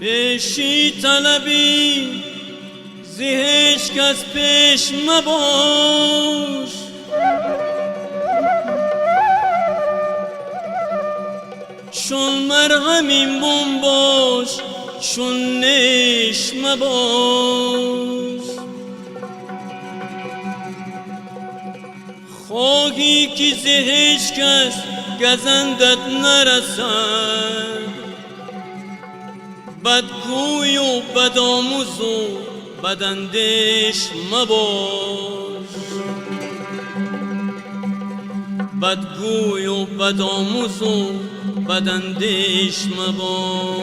پیشی طلبی زیهش کس پیش مباش، شون مرهمین بون باش شون نیش مباش. خواهی که زیهش کس گزندت نرسد، بدگوی و بدآموز و بداندیش مباش. بدگوی و بدآموز و بداندیش مباش.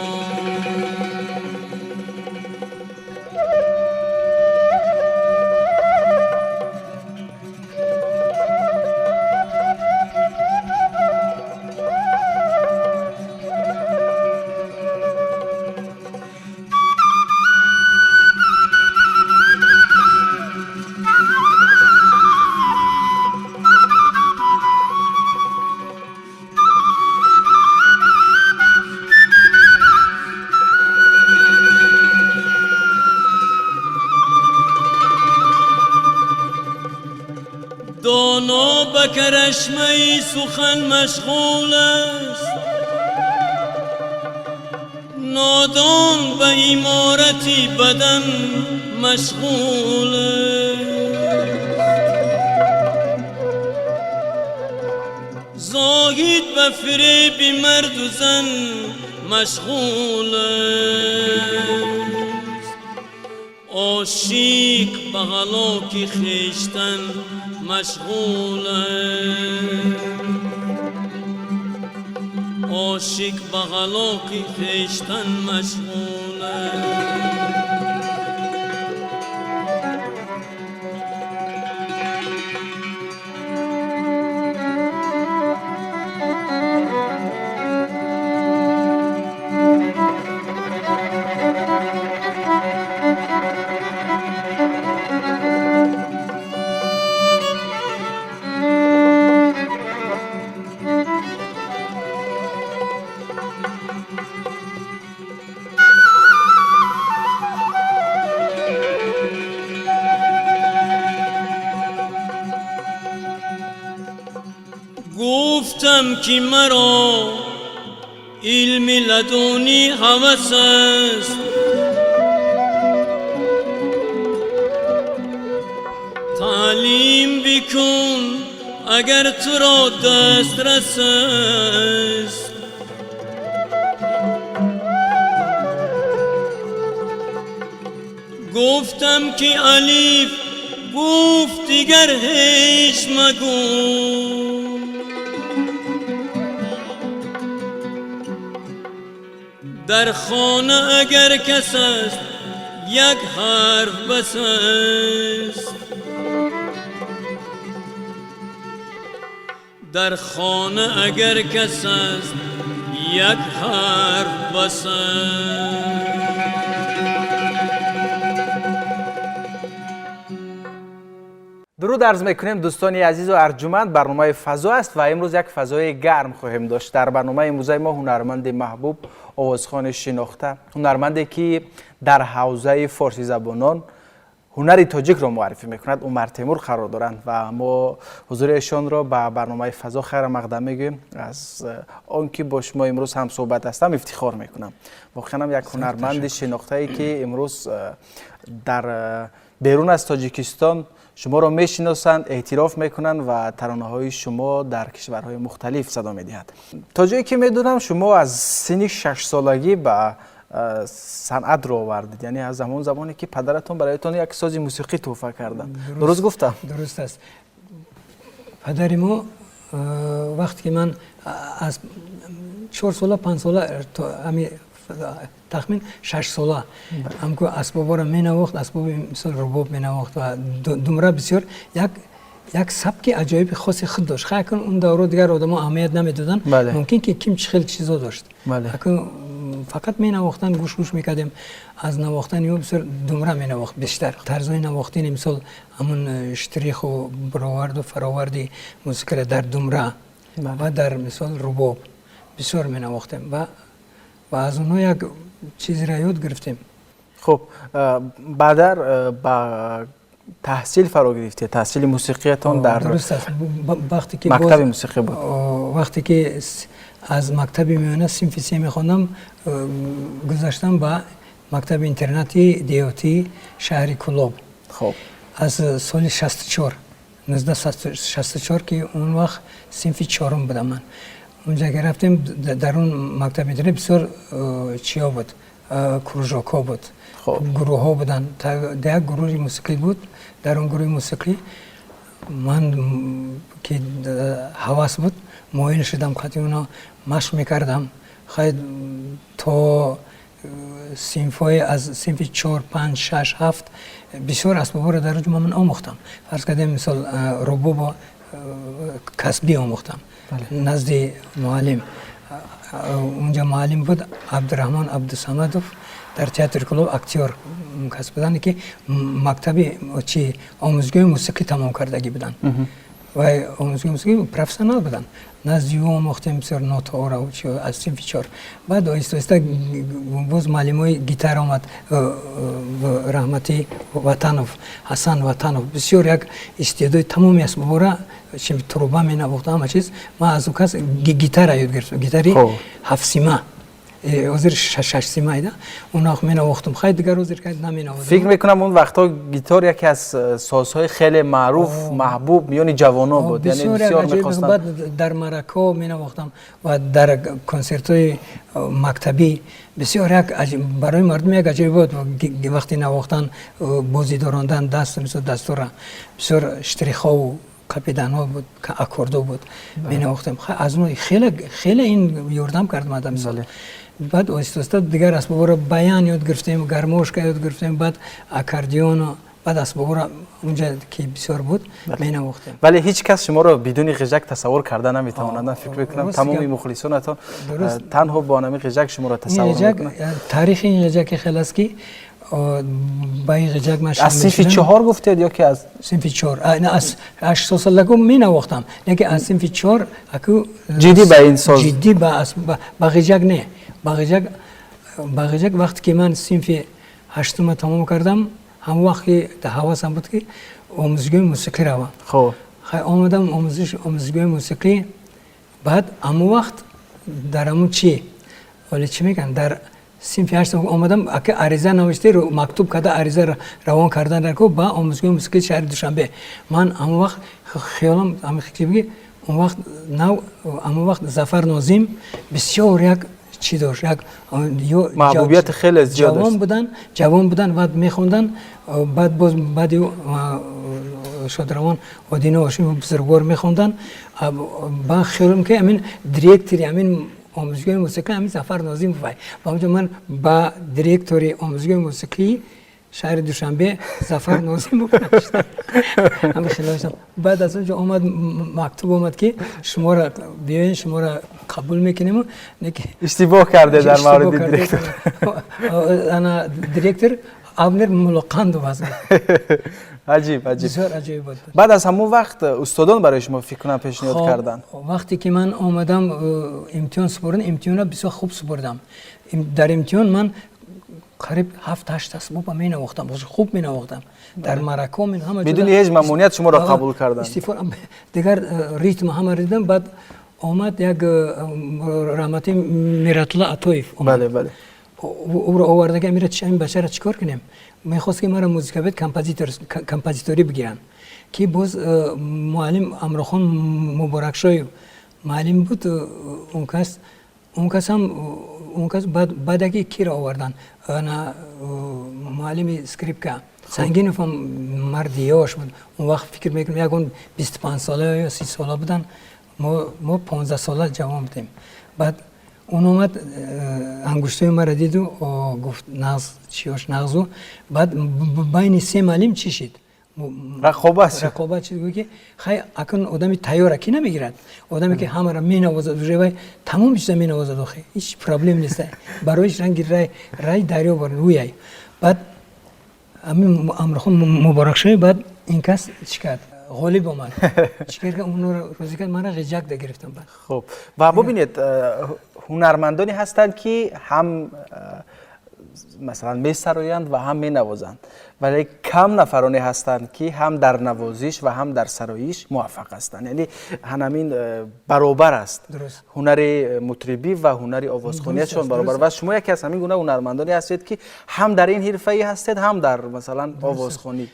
دانا به کرشمه سخن مشغول است، نادان به عمارتی بدن مشغول است. زاهد به فریب مرد و زن مشغول است. عاشق به هلاک خویشتن مشغول است. عاشق به هلاک خویشتن مشغول است. گفتم که مرا علم لدونی هوس است، تعلیم بکن اگر تو را دسترس است. گفتم که الف گفت دیگر هیچ مگو، در خانه اگر کس است یک حرف بس است. در خانه اگر کس است یک حرف بس است. درود عرض میکنیم دوستان عزیز و ارجمند. برنامه فضا است و امروز یک فضای گرم خواهیم داشت. در برنامه امروز ما هنرمند محبوب آوازخوان شناخته، هنرمندی که در حوزه فارسی زبانان هنر تاجیک را معرفی میکند، عمر تیمور قرار دارند و ما حضور ایشان را به برنامه فضا خیر مقدم میگیم. از آنکه با شما امروز هم صحبت هستم افتخار میکنم. واقعا یک هنرمند شناخته ای که امروز در بیرون از تاجیکستان شما را میشناسند، اعتراف میکنند و ترانه های شما در کشورهای مختلف صدا میدهد. تا جایی که میدونم شما از سن 6 سالگی به صنعت رو آوردید، یعنی از همون زمانی که پدرتون برایتون یک ساز موسیقی تحفه کردن. درست گفتم؟ درست است. پدر ما وقتی که من از 4 ساله 5 ساله تخمین 6 ساله همکو اسبابا را می نواخت، اسباب مثل رباب می نواخت و دمره بسیار یک سبک عجایب خاص خود داشت. خیلی کن اون دوره دیگر آدم ها اهمیت نمیدادن. ممکن که کم خیلی چیزا داشت. فقط می نواختن، گوش میکردیم. از نواختن یا بسیار دمره می نواخت بیشتر. طرزهای نواختن مثل همون شتریخ و براورد و فراوردی موسیقی در دمره و در مثال رباب بسیار می نواختیم و و از اونها یک چیزی را یاد گرفتیم. خب بعدر با تحصیل فرا گرفته، تحصیل موسیقیتون در درست است. وقتی که مکتب موسیقی بود. وقتی که از مکتب میانه صنف 3 میخوندم گذاشتم به مکتب اینترنتی دیوتی شهر کلوب. خب از سال 64 1964 که اون وقت صنف 4 بودم من. اونجا که رفتیم در اون مکتب اینترنتی بسیار چیا بود، کروژاکا بود. خب گروه ها بودن، در گروه موسیقی بود. در اون گروه موسیقی من که حواس بود موین شدم، خاطر اونا مشق میکردم. خیلی تا صنفای از صنف 4 5 6 7 بسیار اسباب را در اونجا من آموختم. فرض کنید مثال رباب با کسبی آموختم نزد معلم. اونجا معلم بود عبدالرحمن عبدالصمدوف، در تئاتر کلوب اکتور کسب بودن که مکتب چی آموزگاه موسیقی تمام کردگی بودن و آموزگاه موسیقی پروفسیونال بودن. نزد او آموختیم بسیار نوت ها را از صنف 4. بعد آهسته آهسته باز معلمای گیتار آمد، رحمتی وطنوف، حسن وطنوف، بسیار یک استعداد تمامی اسباب را چه تروبا می نواخت همه چیز. ما از اون کس گیتار یاد گرفتم، گیتاری 7 سیمه وزیر 6 سیمه ایده اون وقت می نواختم. خیلی دیگر وزیر که نمی نواختم. فکر میکنم اون وقتا گیتار یکی از سازهای خیلی معروف محبوب میان جوانان بود، یعنی بسیار میخواستن. بعد در مرکا می نواختم و در کنسرت های مکتبی بسیار یک برای مردم یک عجیب بود. وقتی نواختن بازی داراندن دست مثل دستور بسیار اشتریخا و کپیدن ها بود، اکوردو بود می نواختم. از اون خیلی این یاردم کرد مادام مثال. بعد آهسته دیگر اسباب را بیان یاد گرفتیم، گرموشکا یاد گرفتیم، بعد اکاردیون، بعد اسباب را اونجا که بسیار بود می نواختیم. ولی هیچ کس شما را بدون غژک تصور کرده نمیتواند. فکر میکنم تمام مخلصانتون تنها با نام غژک شما را تصور میکنند. تاریخ این غژک خیلی است که با این غژک من از صنف 4 گفتید یا که از صنف 4؟ نه از 8 سالگی می نواختم، نه که از صنف 4 اكو جدی به این ساز جدی با غژک نه. با غژک وقتی که من صنف 8 تمام کردم هم وقت که حواسم بود که آموزگاه موسیقی روم. خب آمدم آموزگاه موسیقی. بعد اما وقت در همون چی ولی چی میگن در صنف 8 آمدم که عریضه نوشته رو مکتوب کرده عریضه روان کردن در کو با آموزگاه موسیقی شهر دوشنبه. من اما وقت خیالم چی بگی اون وقت اما وقت ظفر ناظم بسیار یک چی داشت، یک محبوبیت خیلی زیاد داشت. جوان بودن بعد میخوندن. بعد شادروان و دینا هاشمی بزرگوار میخوندن. با خیالم که امین دیرکتری امین آموزگاه موسیقی همین ظفر ناظم بود. و اونجا من با دیرکتوری آموزگاه موسیقی شهر دوشنبه ظفر ناظم بود. همین خیلی بعد از اونجا مکتوب اومد که شما را بیاین، شما را قبول میکنیم. اشتباه کرده در مورد دیرکتور. انا دیرکتور ابنر ملقند واسه. عجیب بسیار عجیب بود. بعد از همون وقت استادان برای شما فکر کنم پیشنهاد کردن. وقتی که من آمدم امتحان سپردم، امتحان بسیار خوب سپردم. در امتحان من قریب 7-8 اسباب می نواختم، خوب می نواختم. در مرکا من همه بدون هیچ ممنوعیت شما را قبول کردن. استفاده دیگر ریتم همه ریدم. بعد آمد یک رحمتی میرات الله عطویف بله بله او را آورده که میرات این بچه را چیکار کنیم؟ میخواست که مرا موزیکابت کمپوزیتوری بگیرن که باز معلم امرخان مبارکشای معلم بود. اون کس بعد اگه کی را آوردن انا معلم اسکریپکا سنگین فهم مردیاش بود. اون وقت فکر میکنم یکون 25 ساله یا 30 ساله بودن، ما 15 ساله جوان بودیم. بعد اون اومد انگشتای مرا دید و گفت نغز چیاش نغزو. بعد بین 3 معلم چی شد؟ رقابت شد که خیلی اکن آدمی تیاره کی نمیگیرد، آدمی که همه را مینوازد روی تمام چیزا مینوازد و هیچ پرابلم نیست. برایش رنگ رای دریا بر روی. بعد همین امرخان مبارک شد. بعد این کس چی کرد؟ غالب آمد. چیکار که اون روزی که من ریجکت گرفتم بعد. خب و ببینید هنرمندانی هستند که هم مثلا می‌سرایند و هم می‌نوازند، ولی کم نفرانی هستند که هم در نوازش و هم در سرایش موفق هستند. یعنی همین برابر است. درست. هنر مطربی و هنر آوازخوانیشون برابر و شما یکی از همین گونه هنرمندانی هستید که هم در این حرفه‌ای هستید هم در مثلا آوازخوانی.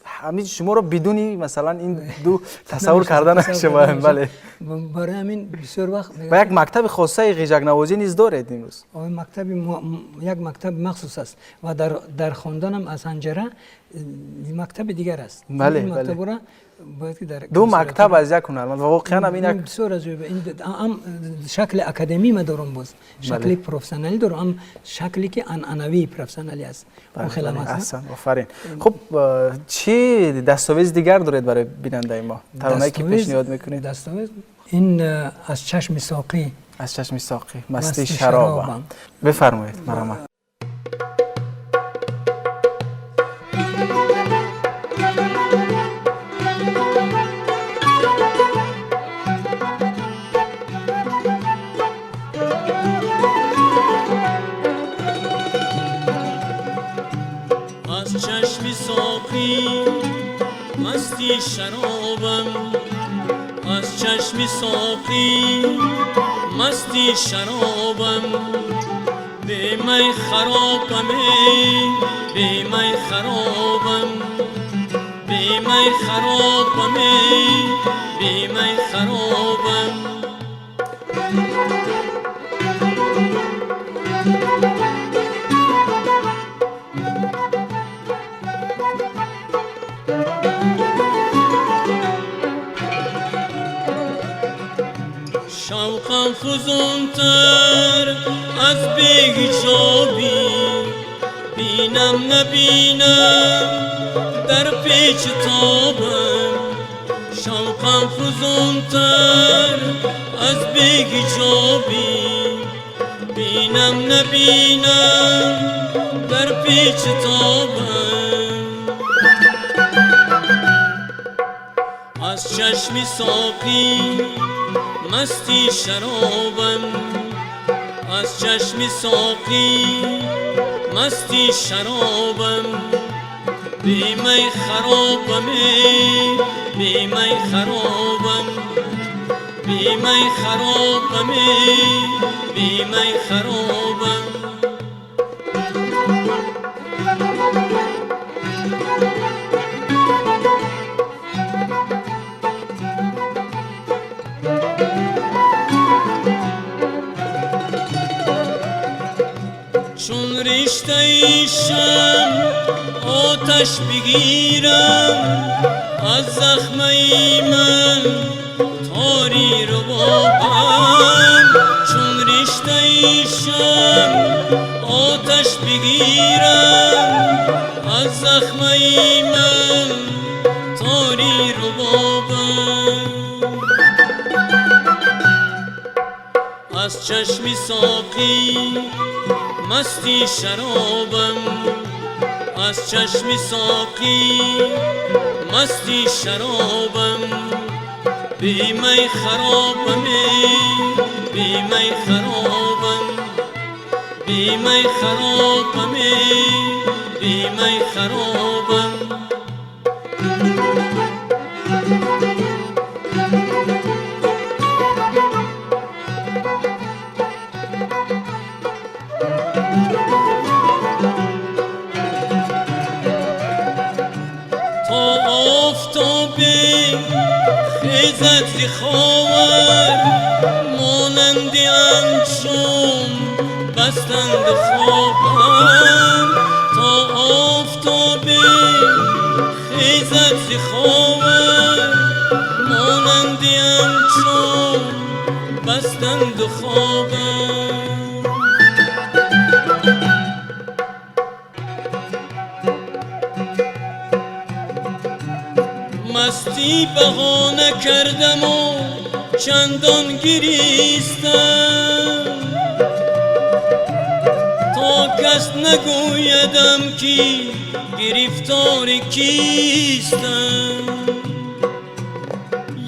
همین شما رو بدونی مثلا این دو تصور کردن شما. بله. برای همین بسیار وقت و یک مکتب خاصه غیجک نوازی نیز دارید امروز. یک مکتب مخصوص است و در خواندنم از حنجره مکتب دیگر است. بله این بله. مکتب را باید که در دو مکتب از یک هنرمند و واقعا همین یک بسیار از این شکل اکادمی ما دارم باز شکلی پروفسیونالی دارم شکلی که عنعنوی پروفسیونالی است. خیلی احسن آفرین. خب چی دستاویز دیگر دارید برای بیننده ما؟ ترانه‌ای که پیشنهاد میکنید؟ دستاویز این از چشم ساقی. از چشم ساقی مستی شرابم. بفرمایید مرحبا. چشمی ساقی مستی شرابم، از چشمی ساقی مستی شرابم، به می خرابم به می خرابم، به می خرابم به می خرابم. شوقم فزونتر از بی‌حجابی، بینم نبینم در پیچ تابم. شوقم فزونتر از بی‌حجابی، بینم نبینم در پیچ تابم. از چشمی ساقی مستی شرابم، از چشمی ساقی مستی شرابم، بی می خرابم بی می خرابم، بی می خرابم بی می خرابم. چون رشته شم آتش بگیرم، از زخمه من تاری رو بابم. چون رشته شم آتش بگیرم، از زخمه من تاری رو بابم. از چشمی ساقی مستی شرابم، از چشمی ساقی مستی شرابم، بی می خرابم بی می خرابم، بی می خرابم بی می خرابم. خیزد ز خاور مانند انشم بستند خوابم. تا آفتاب خیزد ز خاور مانند انشم بستند خوابم. مستی بهانه کردم و چندان گریستم، تا کس نگویدم که گرفتار کیستم.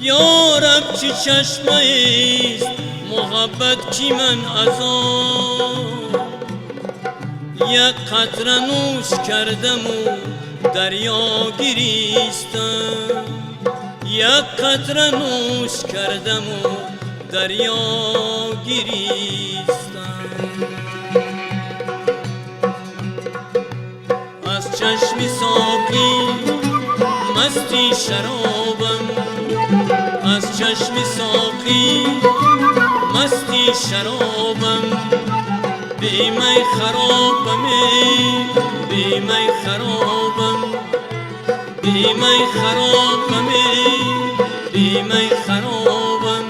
یارب چه چشمه ایست محبت کی من از آن یک قطره نوش کردم و دریا گریستم یک قطره نوش کردم و دریا گریستم از چشم ساقی مستی شرابم از چشم ساقی مستی شرابم بی می خرابم بی می خرابم بی می خرابم بی می خرابم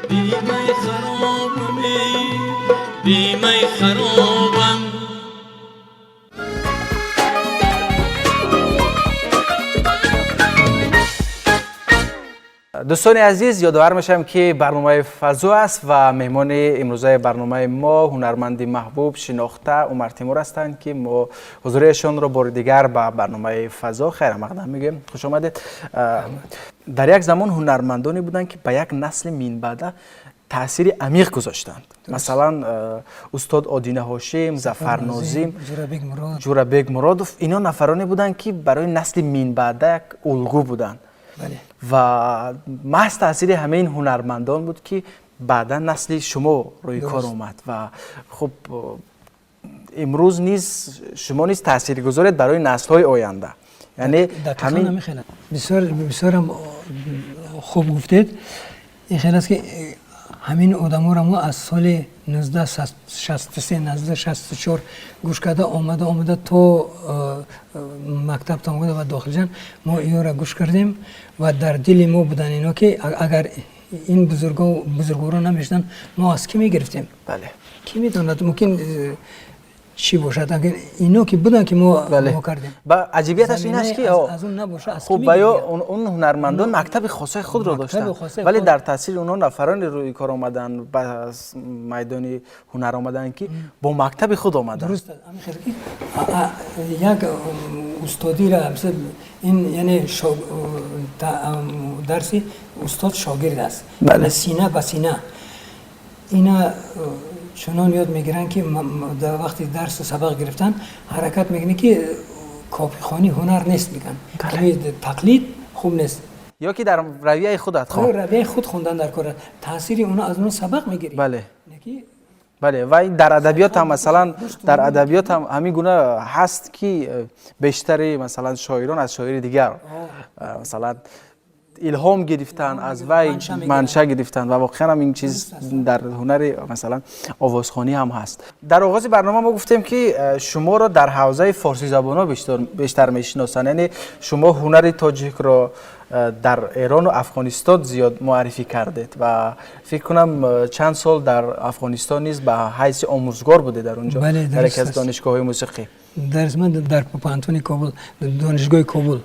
بی می خرابم بی می خرابم. دوستان عزیز یادآور میشم که برنامه فضا است و مهمان امروزه برنامه ما هنرمند محبوب شناخته عمر تیمور هستند که ما حضورشان را بار دیگر به برنامه فضا خیر مقدم میگیم. خوش آمدید. در یک زمان هنرمندانی بودند که به یک نسل مین بعده تاثیر عمیق گذاشتند. مثلا استاد آدینه هاشم، ظفر ناظم، جورابک مرادوف، اینا نفرانی بودند که برای نسل مین بعده یک الگو بودند. و محض تاثیر همه این هنرمندان بود که بعدا نسل شما روی کار اومد و خب امروز نیز شما نیز تاثیر گذارید برای نسل های آینده. یعنی همین بسیار خوب گفتید. این خیلی است که همین آدم را ما از سال 1963 1964 گوش کرده آمده تا مکتب تا آمده و داخل جان ما اینا را گوش کردیم و در دل ما بودن اینا که اگر این بزرگواران نمیشتن ما از کی میگرفتیم؟ بله. کی میداند ممکن چی باشد اگر اینا که بودن که ما کردیم. با عجیبیتش این است که از اون نباشه از خب باید اون هنرمندان مکتب خاصه خود را داشتن ولی در تاثیر اونها نفران روی کار آمدن به میدان هنر آمدن که با مکتب خود آمدن. درست یک استادی را مثل این یعنی درسی استاد شاگرد است. بله. سینه به سینه اینا چنان یاد میگیرن که در وقتی درس و سبق گرفتن حرکت میکنه که کاپی خوانی هنر نیست میگن. تقلید خوب نیست. یا که در رویه خودت رویه خود خوندن در کار تاثیر اونا از اون سبق میگیری. بله. بله و در ادبیات هم مثلا در ادبیات هم همین گونه هست که بیشتری مثلا شاعران از شاعر دیگر مثلا الهام گرفتن از وی منشأ گرفتن و واقعا هم این چیز در هنر مثلا آوازخوانی هم هست. در آغاز برنامه ما گفتیم که شما را در حوزه فارسی زبان بیشتر میشناسن، یعنی شما هنر تاجیک را در ایران و افغانستان زیاد معرفی کردید و فکر کنم چند سال در افغانستان نیز به حیث آموزگار بوده در اونجا. بله در یکی از دانشگاه‌های موسیقی. من در پانتون کابل دانشگاه کابل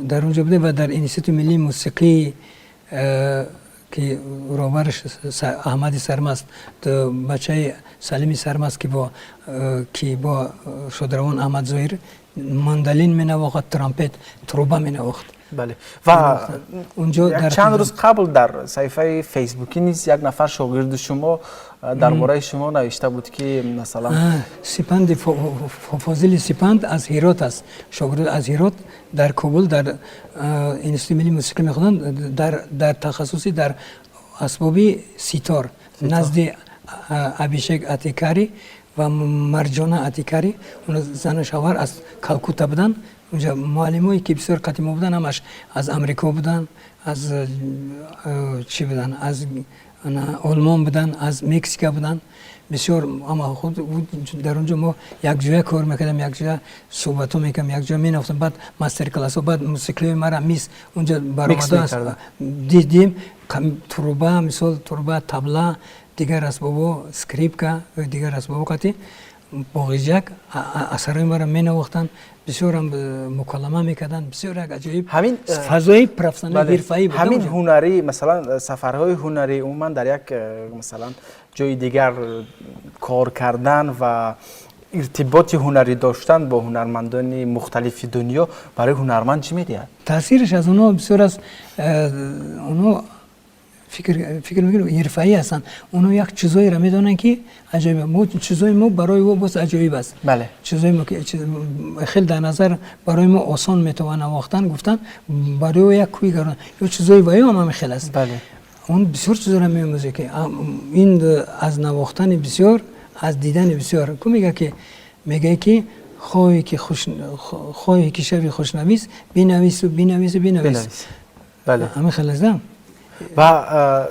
در اونجا بوده و در انستیتوت ملی موسیقی که راورش احمد سرمست بچه سلیمی سرمست که با شادروان احمد ظاهر ماندولین می نواخت، ترامپت، تروبه می نواخت. بله و اونجا چند روز قبل در صفحه فیسبوکی نیز یک نفر شاگرد شما درباره شما نوشته بود که مثلا سپند فاضل سپند از هرات است، شاگرد از هرات در کابل در انستیتوت ملی موسیقی میخوندن در تخصصی در اسباب سیتار نزد ابیشک اتیکاری و مرجانه اتیکاری. اون زن و شوهر از کلکوتا بودن. اونجا معلمایی که بسیار قدیمی بودن همش از امریکا بودن، از چی بودن، از آلمان بودن، از مکزیک بودن. بسیار اما خود در اونجا ما یک جای کار میکردم، یک جای صحبت میکردم، یک جای مینافتم، بعد مستر کلاس و بعد موسیقی مرا میز اونجا برآمده است. دیدیم تروبه، مثال تروبه، طبله، دیگر اسباب اسکریپکا و دیگر اسباب قطعی باغیجک اثرای مرا مینواختن. بسیار هم مکالمه میکردن. بسیار عجیب همین فضای پرافسیونال حرفه‌ای بود. همین هنری مثلا سفرهای هنری عموما در یک مثلا جای دیگر کار کردن و ارتباط هنری داشتن با هنرمندان مختلف دنیا برای هنرمند چی میدهد؟ تاثیرش از اونها بسیار است. اونها فکر میکنم حرفه‌ای هستن. اونها یک چیزایی را میدونن که عجیبه. ما چیزای ما برای او بس عجیب است. بله. چیزای ما که خیلی در نظر برای ما آسان میتونه نواختن گفتن برای او یک کوی گران یا چیزای برای ما خیلی است. بله. اون بسیار چیزا را می‌آموزه که این از نواختن بسیار از دیدن بسیار کو میگه که خواهی که شبی خوشنویس بنویس. بله. همین خیلی است. و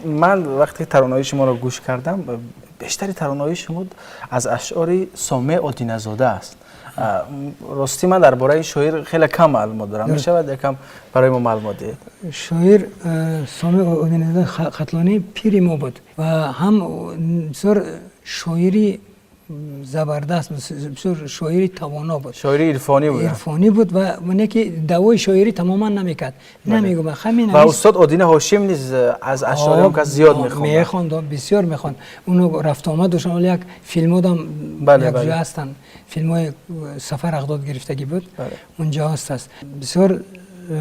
من وقتی ترانه‌های شما را گوش کردم بیشتری ترانه‌های شما از اشعار سامع آدینه‌زاده است. راستی من درباره شاعر خیلی کم معلومات دارم. میشود یکم برای ما معلومات دهید؟ شاعر سامع آدینه‌زاده قتلانی پیر ما بود و هم بسیار شاعری زبردست، بسیار شاعری توانا بود. شاعری عرفانی بود. عرفانی بود و منه که دوای شاعری تماما نمیکرد. نمیگم همین. و استاد آدین هاشم نیز از اشعار هم که زیاد میخوند بسیار میخوند. اونو رفت آمد داشتن ولی یک فیلم هم یک جا هستن. فیلم‌های سفر اقداد گرفتگی بود. اونجا هست. بسیار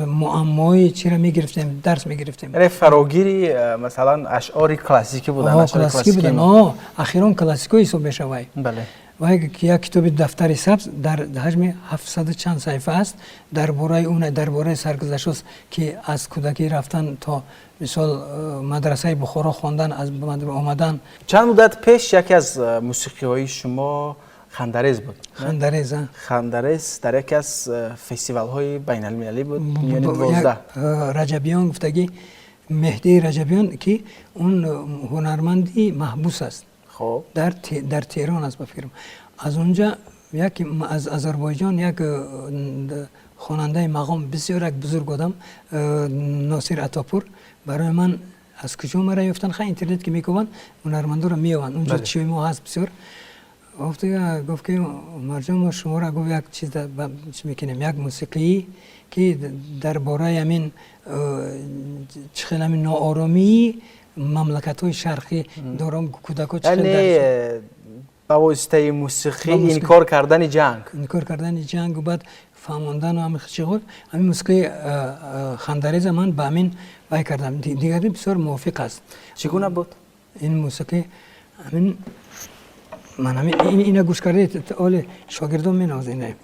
معمایی چی را میگرفتیم درس میگرفتیم. یعنی فراگیری مثلا اشعاری کلاسیکی بودن. کلاسیکی بودن. اخیرا کلاسیکوی حساب میشوند. بله. و یک کتاب دفتر سبز در حجم 700 چند صفحه است درباره سرگذشت است که از کودکی رفتن تا مثال مدرسه بخارا خواندن از آمدن. چند مدت پیش یکی از موسیقی های شما خندرز بود. خندرز در یکی از فستیوال های بین المللی بود. یعنی 12 رجبیان گفتگی مهدی رجبیان که اون هنرمندی محبوس است. خب در تهران است بفکرم. از اونجا یک از آذربایجان یک خواننده مقام بسیار یک بزرگ آدم ناصر عطاپور برای من از کجا مرا یافتن خیلی اینترنت که میکوبن هنرمندا رو میآوند اونجا چی ما هست بسیار گفت که مرجان ما شما را گفت یک چیز میکنیم یک موسیقی که درباره همین چخیل همین ناآرامی مملکت‌های شرقی دارم کودک‌ها چخیل یعنی با واسطه موسیقی انکار کردن جنگ و بعد فهماندن و همین چیزها همین موسیقی خندرز من به همین وای کردم دیگری بسیار موافق است. چگونه بود این موسیقی همین من همین اینا گوش کرده اول شاگردان مینازینه.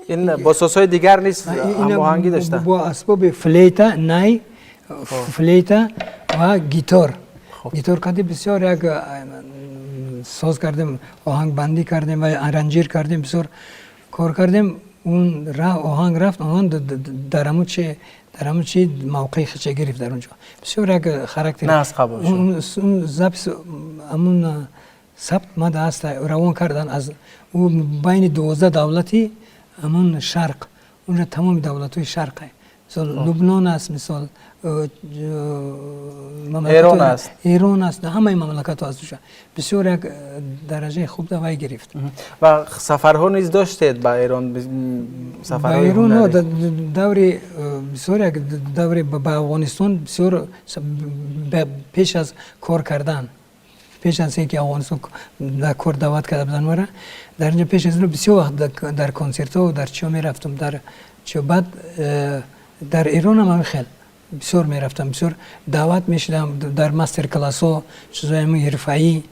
این با سازهای دیگر نیست هماهنگی داشتن با اسباب فلیتا نای فلیتا و گیتار کردیم بسیار یک ساز کردیم آهنگ بندی کردیم و ارنجیر کردیم بسیار کار کردیم اون آهنگ رفت آهنگ در همون چی موقعی خچه گرفت در اونجا بسیار یک خاراکتر اون زبس همون ثبت مده است روان کردن از اون بین 12 دولتی همون شرق اونجا تمام دولت‌های شرقه مثلا لبنان است مثلا ایران است همه مملکت‌ها از اونجا بسیار یک درجه خوب دوای گرفت و سفرها نیز داشتید با ایران سفرهای ایران دوری بسیار یک دوری با افغانستان بسیار پیش از کار کردن پیش از اینکه افغانستان در کار دعوت کرده بودن مرا در اینجا پیش از اون بسیار وقت در کنسرت ها و در چیا میرفتم در چیا بعد در ایران هم خیلی بسیار میرفتم بسیار دعوت میشدم در مستر کلاس ها چیزای حرفه‌ای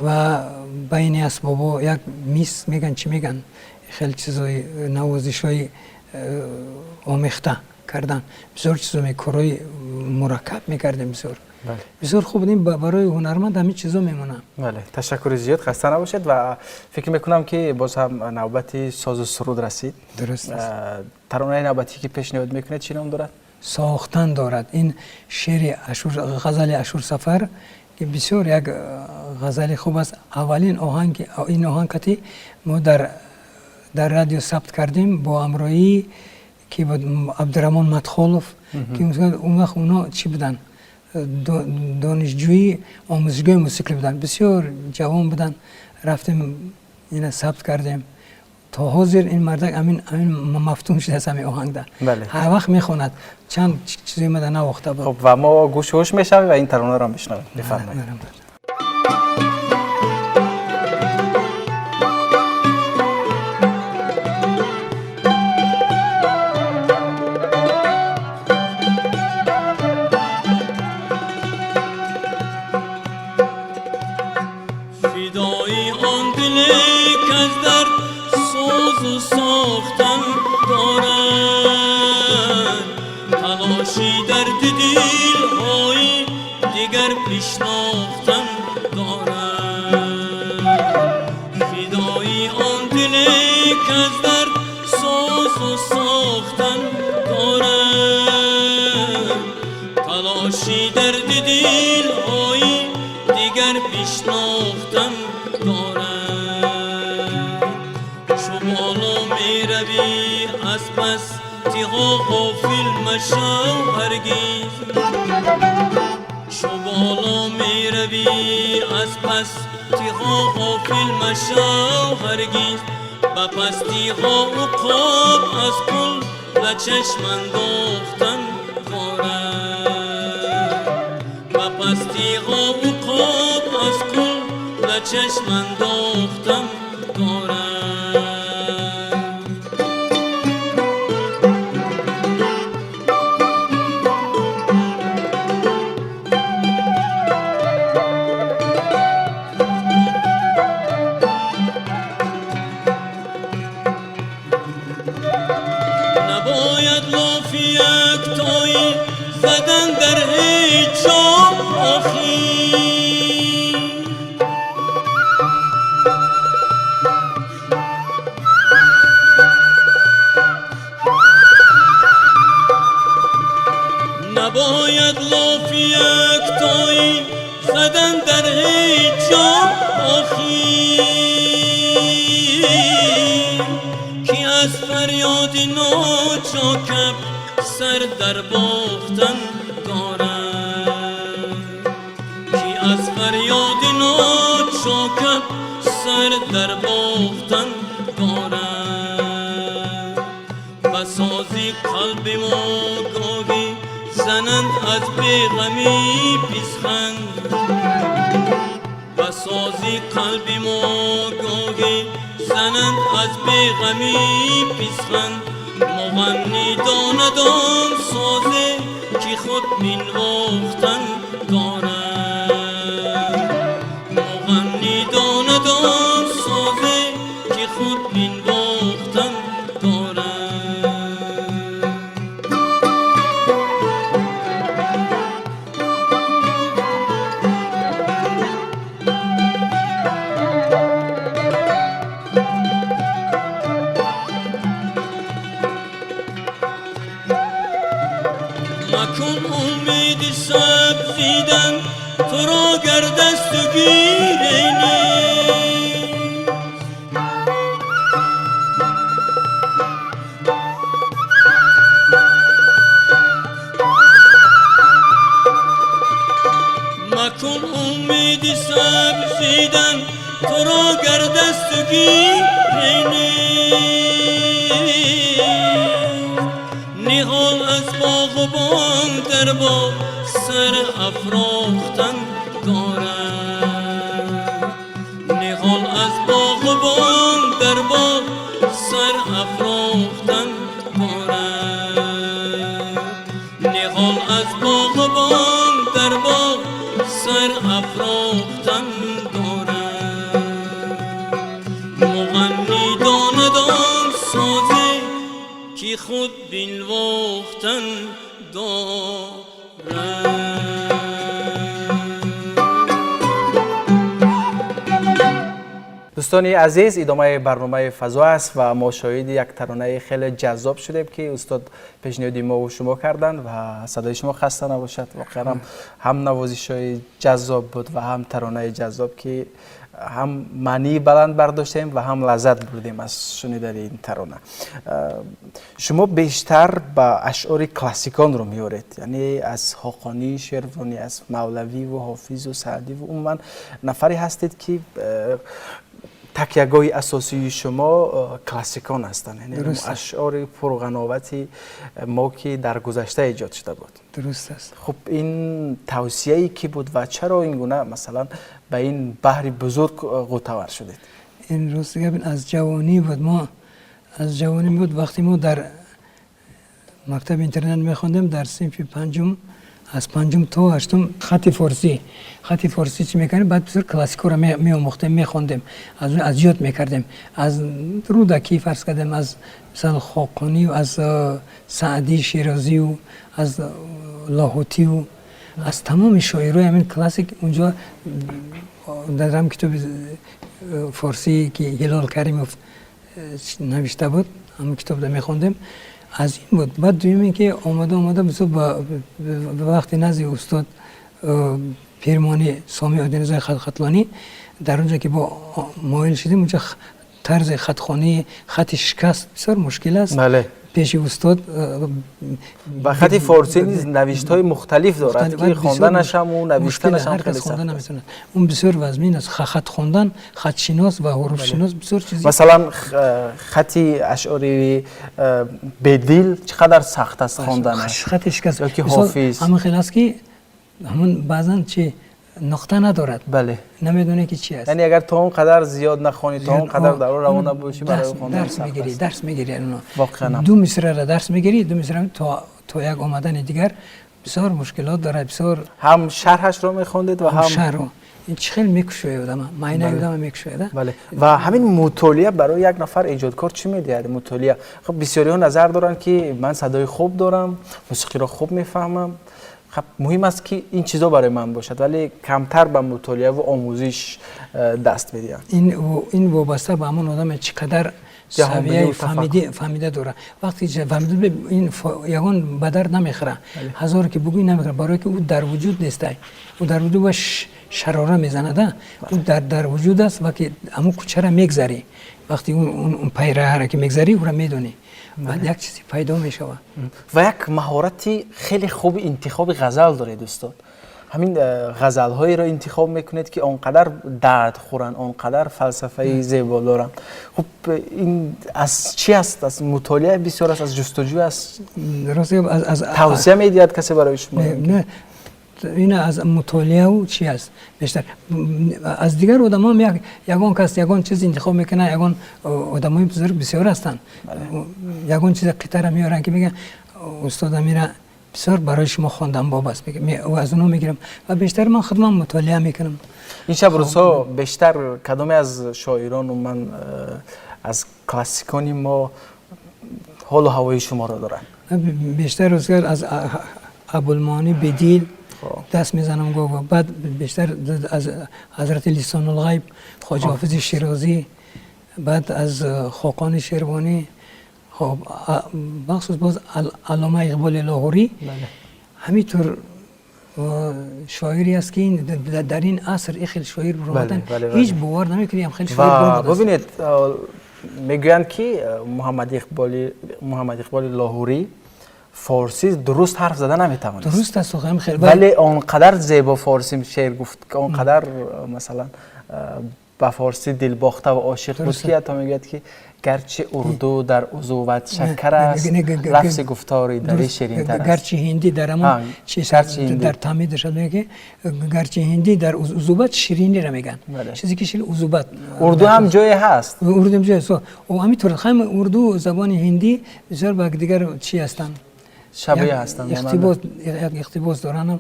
و بین اسبابا یک میز میگن چی میگن خیلی چیزای نوازش های آمیخته کردن بسیار چیزای کارهای مرکب میکردیم بسیار بله. بسیار خوب این برای هنرمند همین چیزا میمونه. بله تشکر زیاد، خسته نباشید و فکر میکنم که باز هم نوبت ساز و سرود رسید. درست است. ترانه نوبتی که پیشنهاد میکنید چی نام دارد؟ ساختن دارد. این شعر غزل اشور سفر که بسیار یک غزل خوب است. اولین آهنگ این آهنگ که ما در رادیو ثبت کردیم با همراهی که بود عبدالرحمن مدخولوف که اون وقت اونا چی بودن؟ دانشجویی آموزشگاه موسیقی بودن، بسیار جوان بودن. رفتیم اینا ثبت کردیم تا حاضر این مردک همین مفتون شده است همین آهنگ ده. بله. هر وقت میخواند چند چیزی اومده نواخته بود. خب و ما گوش هوش میشویم و این ترانه را میشنویم. بفرمایید. فدای آن دل که از درد سوز و ساختن دارد، تلاشی درد دلهای دیگر بشناختن دارد. فدای آن دل که از درد سوز و ساختن دارد، تلاشی درد دلهای دیگر بشناختن دارد. چو بالا می روی از پس تیغا غافل مشو هرگز، چو بالا می روی از پس تیغا غافل مشو هرگز. به پستی ها عقاب از کل و چشم انداختن دارد. به پستی ها عقاب از کل و چشم انداختن دارد. نباید لاف یکتایی زدن در هیچ جا آخی، نباید لاف یکتایی زدن در هیچ جا آخی، که از فریاد ناچاکب سر در باختن دارد، که از فریاد ناچاکب سر در باختن دارد. بسازی قلب ما گاهی زنند از بیغمی پیسخند، بسازی قلب ما گاهی زنند از بیغمی پیسخند. مغنی داندان سازه که خود بینواختن دارد، مغنی داندان سازه که خود بینواختن دارد. مکن امید سبزیدن تو را گر دست و گیری نیست، مکن امید سبزیدن تو را گر دست و گیری نیست. نهال از باغبان در باغ سر افراختن دارد، نهال از باغبان در باغ سر افراختن دارد، نهال از باغبان در باغ سر افراختن دارد. مغنی داندان سازه که خود بینواختن دارد. دوستان عزیز، ادامه برنامه فضا است و ما شاهد یک ترانه خیلی جذاب شدیم که استاد پیشنهاد ما و شما کردند و صدای شما خسته نباشد. واقعا هم نوازش‌های جذاب بود و هم ترانه جذاب که هم معنی بلند برداشتیم و هم لذت بردیم از شنیدن این ترانه. شما بیشتر با اشعار کلاسیکان رو میارید، یعنی از خاقانی، شیروانی، از مولوی و حافظ و سعدی و عموما نفری هستید که تکیه‌گاه اساسی شما کلاسیکان هستند، یعنی اشعار پرغناوتی ما که در گذشته ایجاد شده بود. درست است. خب این توصیه‌ای کی بود و چرا این گونه مثلا به این بحر بزرگ غوطه‌ور شدید؟ این روز از جوانی بود. ما از جوانی بود وقتی ما در مکتب اینترنت می‌خوندیم در صنف پنجم، از پنجم تا هشتم خط فارسی چی میکنیم، بعد بسیار کلاسیکو رو می‌آموختیم، می‌خوندیم، از یاد می‌کردیم، از رودکی فرض کردیم، از مثلا خاقانی و از سعدی، شیرازی و از لاهوتی و از تمام شاعرای همین کلاسیک اونجا در هم کتاب فارسی که هلال کریموف نوشته بود، همون کتاب رو می‌خوندیم. از این بود. بعد دویمی که آمده بسیار به وقت نزد استاد پیرمانی سامی عادینزای خطلانی در اونجا که با مایل شدیم، اونجا طرز خطخوانی، خط شکست بسیار مشکل است. بله. پیش استاد و خط فارسی نیز نوشت‌های مختلف دارد که خواندنش هم و نوشتنش هم خیلی سخت است. اون بسیار وزمین است. خط خواندن، خط شناس و حروف شناس بسیار چیزی. مثلا خطی اشعاری بدیل چقدر سخت است خواندنش؟ خط شکست. یا که حافظ همون خیلی است که همون بعضن چی نقطه ندارد. بله. نمیدونه که چی است. یعنی اگر تو اون قدر زیاد نخونی، تو اون قدر در روانه باشی، برای خواندن سخت است. درس میگیری اونا. واقعا. دو مصرع را درس میگیری، دو مصرع تو یک آمدن دیگر بسیار مشکلات داره، بسیار هم شرحش رو میخوندید و هم شرح. این خیلی میکشه آدم، معنی آدم میکشه. بله. و همین مطالعه برای یک نفر ایجادکار چی میده؟ مطالعه خب بسیاری ها نظر دارن که من صدای خوب دارم، موسیقی رو خوب میفهمم. خب مهم است که این چیزا برای من باشد، ولی کمتر به مطالعه و آموزش دست میدیم. این وابسته به همون آدم چقدر سویه فهمیده داره. وقتی فهمیده این یگان بدر نمیخوره، هزار که بگوی نمیخوره، برای که او در وجود نیسته، او در وجود باش شراره میزنه، او در وجود است و که همون کوچه را میگذری، وقتی اون پیره را که میگذری او را میدونی، بعد یک چیزی پیدا میشوه. و یک مهارتی خیلی خوب انتخاب غزل داره دوستان. همین غزل هایی را انتخاب میکنید که آنقدر درد خورن، آنقدر فلسفه زیبا دارن. خب این از چی است؟ از مطالعه بسیار است، از جستجو است؟ از توصیه میدید کسی برای شما؟ نه، این از مطالعه و چی است بیشتر. از دیگر آدم هم یگان کس یگان چیز انتخاب میکنه، یگان آدم های بسیار هستن، یگان چیز قطعه میارن که میگن استاد میره بسیار برای شما خواندن باب است، و از اونها میگیرم و بیشتر من خودم مطالعه میکنم. این شب روزها بیشتر کدام از شاعران و من از کلاسیکانی ما حال و هوای شما را دارن؟ بیشتر از ابوالمعانی بدیل دست میزنم گفت، بعد بیشتر از حضرت لسان الغیب خواجه حافظ شیرازی، بعد از خاقان شیروانی، خب مخصوص باز علامه اقبال لاهوری. همینطور شاعری است که در این عصر خیلی شاعر برآمدن، هیچ باور نمیکنیم خیلی شاعر برآمدن. ببینید میگویند که محمد اقبال لاهوری فارسی درست حرف زدن نمیتوانست. درست است خیلی، ولی آنقدر زیبا فارسی شعر گفت، آنقدر مثلا با فارسی دل باخته و عاشق بود که حتی میگوید که گرچه اردو در عضوبت شکر است، لفظ گفتاری در شیرین تر است. گرچه هندی در اما در تعمیدش میگه گرچه هندی در عضوبت شیرینی را میگن، چیزی که شیرین عضوبت. اردو هم جای هست، اردو هم جای است. و همینطور خیلی اردو زبان هندی بسیار با دیگر چی هستن، شبیه هستن، اقتباس دارن.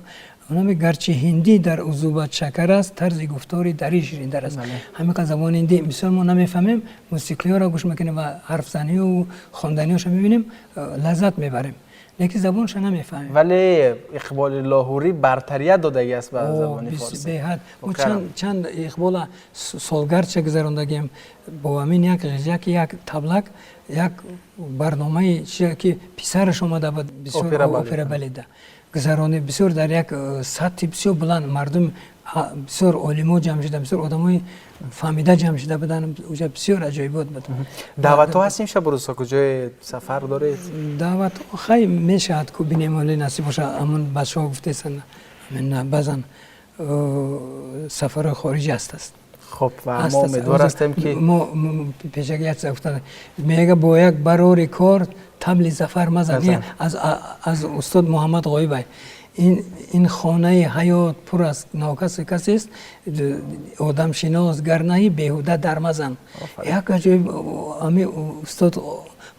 اونم گرچه هندی در عضوبت شکر است، طرز گفتاری دری شیرین تر است. همین که زبان هندی مثلا ما نمیفهمیم، موسیقی ها را گوش میکنیم و حرف زنی و خواندنی هاش میبینیم، لذت میبریم. لیکن زبانش نمیفهمیم. ولی اقبال لاهوری برتریت دادگی است به زبان فارسی. به حد ما چند اقبال سالگرد چه گذراندگیم با همین یک غژک یک تبلک یک برنامه چیزی که پسرش اومده بود بسیار اپرا بلیده گذرانی بسیار در یک سطح بسیار بلند مردم بسیار علما جمع شده بسیار آدمای فهمیده جمع شده بودن اونجا بسیار عجایبات بود. دعوت ها هستیم شب روزا کجای سفر دارید؟ دعوت خیلی میشد که بینیم ولی نصیب باشه همون بچه‌ها گفته‌اند من بعضن سفر خارجی است. خب و ما امیدوار هستیم که ما پیشگیت افتاده میگه با یک برای کار تبل زفر مزن از استاد محمد غایبی این خانه حیات پر از ناکس کسی است آدم شناس گرنهی بیهوده در مزن یک عجیب امی استاد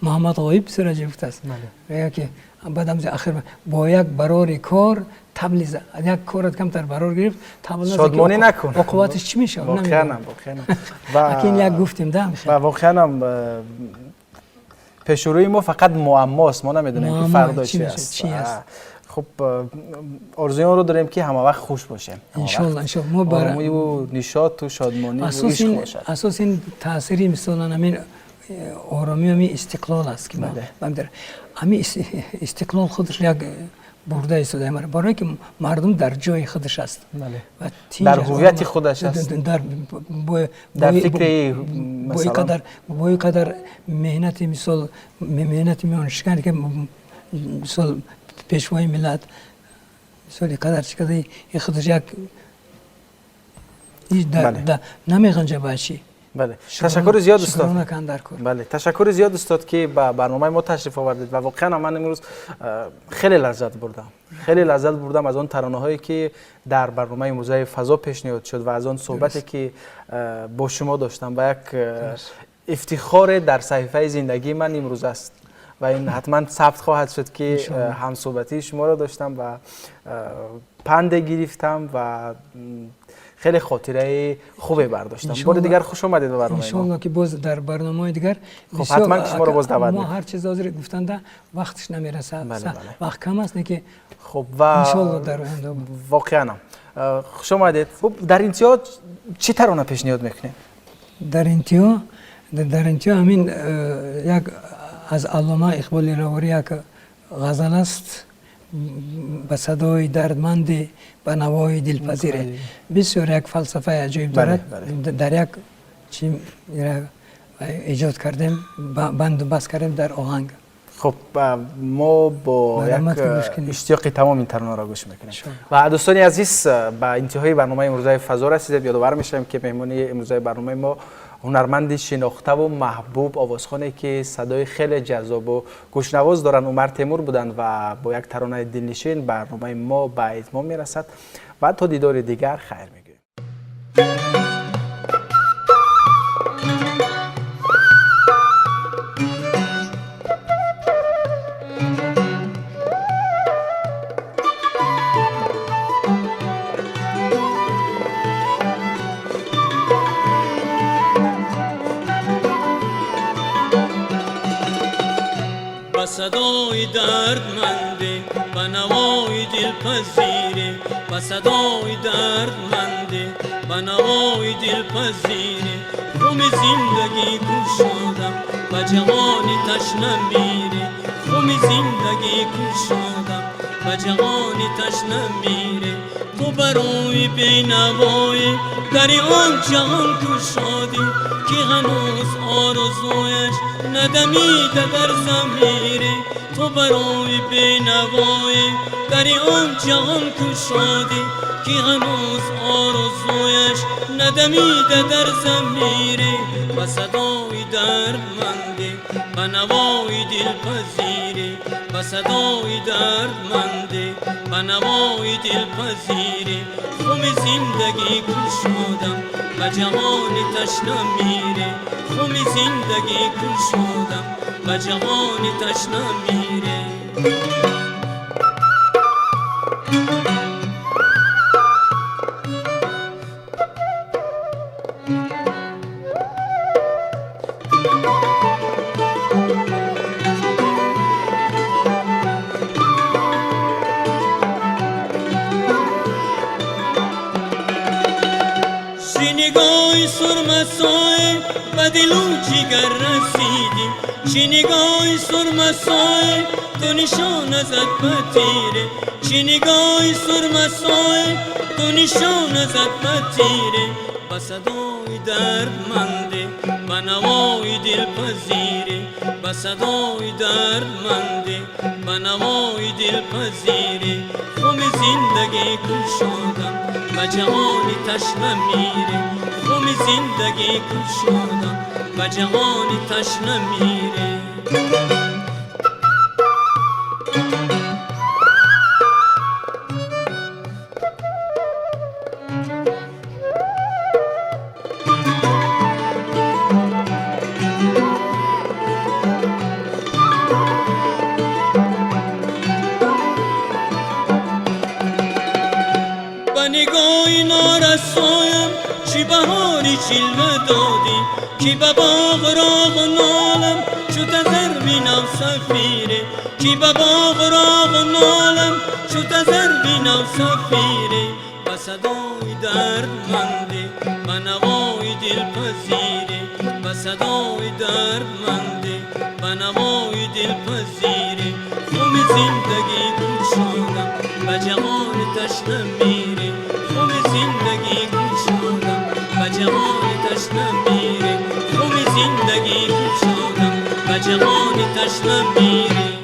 محمد غایب بسیار عجیب است میگه که بعدم آخر با یک برای کار تبل یک کارت کمتر برار گرفت تبل شادمانی نکن عقوبتش چی میشه واقعا و اkin یک گفتیم ده و واقعا پیشروی ما فقط معماست ما نمیدونیم که فردا چی است. خب آرزوی ما رو داریم که همه وقت خوش باشه ان شاء الله ما برای نشاط و شادمانی و عشق باشه. اساس این تأثیری مثلا همین آرامی و استقلال است که ما همین استقلال خودش یک برده ایستاده برای که مردم در جای خودش است در هویت خودش است در فکر مثلا با قدر مهنت مثال مهنت میانشکن که مثال پیشوای ملت مثال قدر چقدر این خودش یک نمیخنجه باشی. بله تشکر زیاد استاد. بله تشکر زیاد استاد که به برنامه ما تشریف آوردید و واقعا من امروز خیلی لذت بردم از آن ترانه هایی که در برنامه موزه فضا پیشنهاد شد و از آن صحبتی که با شما داشتم و یک افتخار در صحیفه زندگی من امروز است و این حتما ثبت خواهد شد که هم صحبتی شما را داشتم و پند گرفتم و خیلی خاطره خوبی برداشتم. بار دیگر خوش اومدید به برنامه ما. ان شاء الله که باز در برنامه‌های دیگر خب حتما شما رو باز دعوت ما هر چیز حاضر گفتنده وقتش نمیرسه. وقت کم است که خب و ان شاء الله در آینده واقعا خوش اومدید. خب در انتها چی ترانه پیشنهاد میکنید؟ در انتها همین یک از علامه اقبال لاهوری یک غزل است به صدای دردمند به نوای دلپذیره بسیار یک فلسفه عجیب دارد. در یک چی ایجاد کردیم بند بس کردیم در آهنگ. خب ما با یک اشتیاق تمام این ترانه را گوش میکنیم و دوستان عزیز به انتهای برنامه امروزه فضا رسیدیم. یادآور میشم که مهمانی امروزه برنامه ما هنرمند شناخته و محبوب آوازخوانی که صدای خیلی جذاب و گوشنواز دارن عمر تیمور بودند و با یک ترانه دلنشین برنامه ما به اتمام میرسد و تا دیدار دیگر خیر میگویم. صدای دردمنده به نوای دلپذیره به صدای دردمنده به نوای دلپذیره خم زندگی کشادم به جهان تشنه میره خم زندگی کشادم به جهان تشنه میره تو برای بینوای در آن جهان کشادی که هنوز آرزویش ندمیده در ضمیره تو برای بینوای در آن جهان کشادی که هنوز آرزویش ندمیده در ضمیره و صدای دردمنده به نوای دلپذیره و صدای دردمنده به نوای دلپذیره خم زندگی کشادم به جهان تشنه میره خم زندگی کشادم به جهان تشنه میره. سرمسای و دلو جگر رسیدی چی نگاهی سرمسای تو نشان ازت بتیره چی نگاهی سرمسای تو نشان ازت بتیره با صدای دردمنده با نوای دلپذیره با صدای دردمنده با نوای دلپذیره خم زندگی کشادم و جهانی تشنه میره خم زندگی کشادم و جهانی تشنه میره نگاهی نارسایم چی بهاری جلوه دادی کی به باغ راغ نالم چو تزر بینم سفیره کی به باغ راغ نالم چو تزر بینم سفیره با صدای دردمنده با نوای دلپذیره با صدای دردمنده با نوای دلپذیره خم زندگی کشادم و جهان تشنه میره خم زندگی کشادم و جهان تشنه میره خم زندگی کشادم و جهان تشنه میره